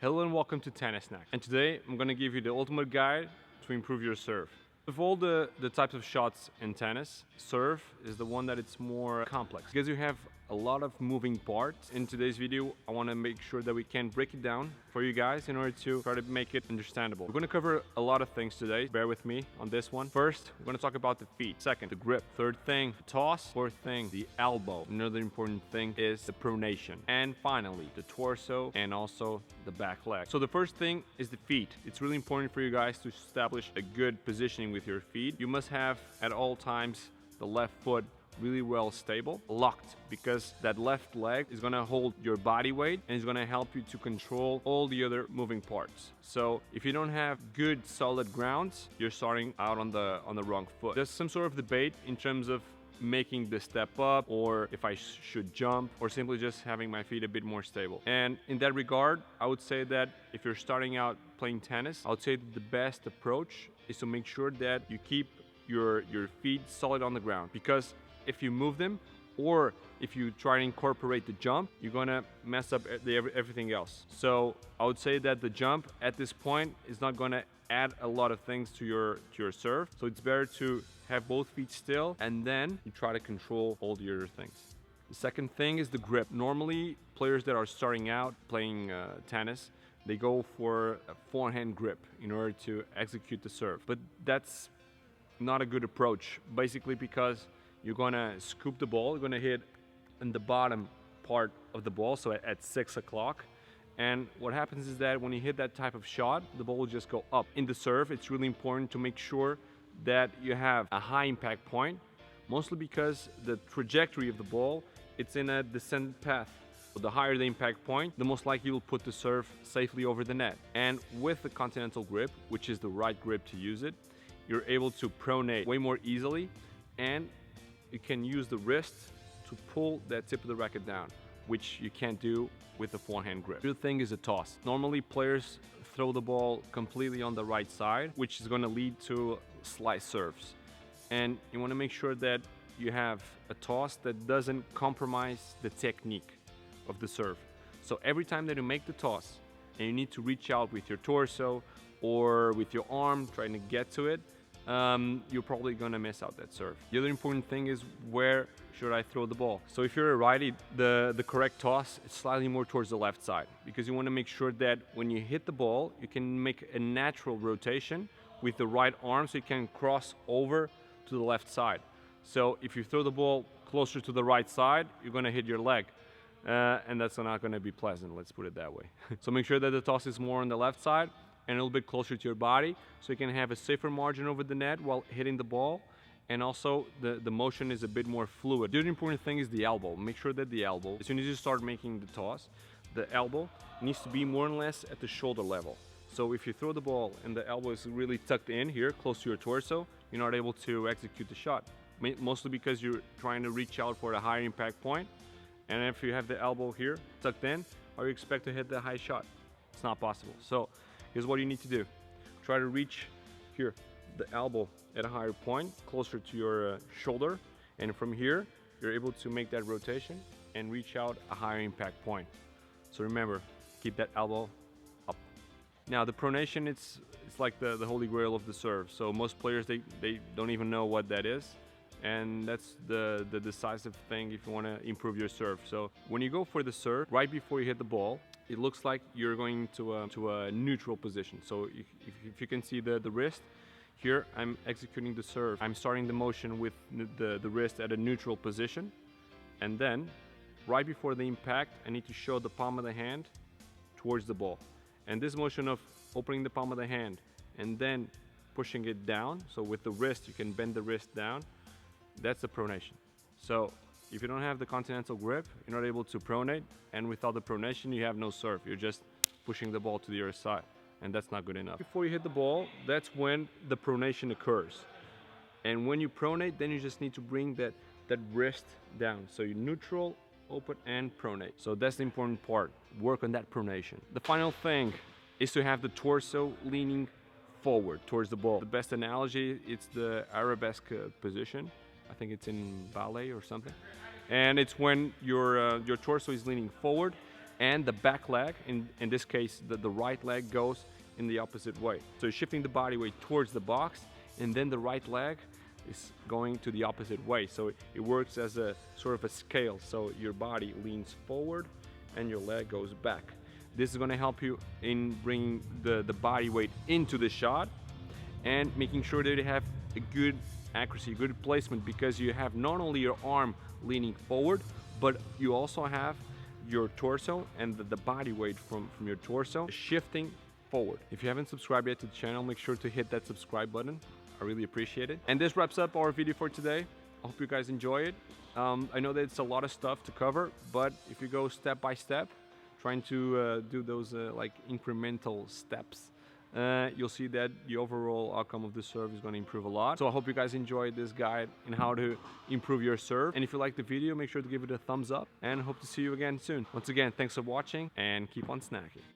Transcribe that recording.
Hello and welcome to Tennis Snacks. And today I'm going to give you the ultimate guide to improve your serve. Of all the types of shots in tennis, serve is the one that it's more complex because you have a lot of moving parts. In today's video, I want to make sure that we can break it down for you guys in order to try to make it understandable. We're going to cover a lot of things today. Bear with me on this one. First, we're going to talk about the feet. Second, the grip. Third thing, the toss. Fourth thing, the elbow. Another important thing is the pronation. And finally, the torso and also the back leg. So the first thing is the feet. It's really important for you guys to establish a good positioning with your feet. You must have at all times the left foot really well stable, locked, because that left leg is gonna hold your body weight and is gonna help you to control all the other moving parts. So if you don't have good solid grounds, you're starting out on the wrong foot. There's some sort of debate in terms of making the step up, or if I should jump, or simply just having my feet a bit more stable. And in that regard, I would say that if you're starting out playing tennis, I would say that the best approach is to make sure that you keep your feet solid on the ground, because if you move them or if you try to incorporate the jump, you're gonna mess up everything else. So I would say that the jump at this point is not gonna add a lot of things to your serve. So it's better to have both feet still and then you try to control all the other things. The second thing is the grip. Normally, players that are starting out playing tennis, they go for a forehand grip in order to execute the serve. But that's not a good approach, basically because you're gonna scoop the ball, you're gonna hit in the bottom part of the ball, so at 6 o'clock. And what happens is that when you hit that type of shot, the ball will just go up. In the serve, it's really important to make sure that you have a high impact point, mostly because the trajectory of the ball, it's in a descent path. So the higher the impact point, the most likely you'll put the serve safely over the net. And with the continental grip, which is the right grip to use it, you're able to pronate way more easily, and you can use the wrist to pull that tip of the racket down, which you can't do with the forehand grip. The other thing is a toss. Normally players throw the ball completely on the right side, which is going to lead to slice serves. And you want to make sure that you have a toss that doesn't compromise the technique of the serve. So every time that you make the toss and you need to reach out with your torso or with your arm trying to get to it, you're probably gonna miss out that serve. The other important thing is, where should I throw the ball? So if you're a righty, the correct toss is slightly more towards the left side, because you want to make sure that when you hit the ball, you can make a natural rotation with the right arm so you can cross over to the left side. So if you throw the ball closer to the right side, you're gonna hit your leg. And that's not gonna be pleasant, let's put it that way. So make sure that the toss is more on the left side and a little bit closer to your body, so you can have a safer margin over the net while hitting the ball, and also the motion is a bit more fluid. The other important thing is the elbow. Make sure that the elbow, as soon as you start making the toss, the elbow needs to be more or less at the shoulder level. So if you throw the ball and the elbow is really tucked in here, close to your torso, you're not able to execute the shot. Mostly because you're trying to reach out for a higher impact point, and if you have the elbow here tucked in, how do you expect to hit the high shot? It's not possible. So here's what you need to do. Try to reach here, the elbow at a higher point, closer to your shoulder. And from here, you're able to make that rotation and reach out a higher impact point. So remember, keep that elbow up. Now the pronation, it's like the holy grail of the serve. So most players, they don't even know what that is. And that's the decisive thing if you want to improve your serve. So when you go for the serve, right before you hit the ball, it looks like you're going to a neutral position. So if you can see the wrist, here I'm executing the serve. I'm starting the motion with the wrist at a neutral position. And then, right before the impact, I need to show the palm of the hand towards the ball. And this motion of opening the palm of the hand and then pushing it down, so with the wrist, you can bend the wrist down, that's the pronation. So if you don't have the continental grip, you're not able to pronate, and without the pronation, you have no serve. You're just pushing the ball to the other side, and that's not good enough. Before you hit the ball, that's when the pronation occurs. And when you pronate, then you just need to bring that wrist down. So you're neutral, open, and pronate. So that's the important part. Work on that pronation. The final thing is to have the torso leaning forward towards the ball. The best analogy, it's the arabesque position. I think it's in ballet or something. And it's when your torso is leaning forward and the back leg, in this case the right leg, goes in the opposite way. So you're shifting the body weight towards the box, and then the right leg is going to the opposite way. So it works as a sort of a scale. So your body leans forward and your leg goes back. This is going to help you in bringing the body weight into the shot and making sure that you have a good accuracy, good placement, because you have not only your arm leaning forward, but you also have your torso and the body weight from your torso shifting forward. If you haven't subscribed yet to the channel, make sure to hit that subscribe button. I really appreciate it. And this wraps up our video for today. I hope you guys enjoy it. I know that it's a lot of stuff to cover, but if you go step by step, trying to do those like incremental steps, you'll see that the overall outcome of the serve is going to improve a lot. So I hope you guys enjoyed this guide in how to improve your serve. And if you liked the video, make sure to give it a thumbs up, and hope to see you again soon. Once again, thanks for watching, and keep on snacking.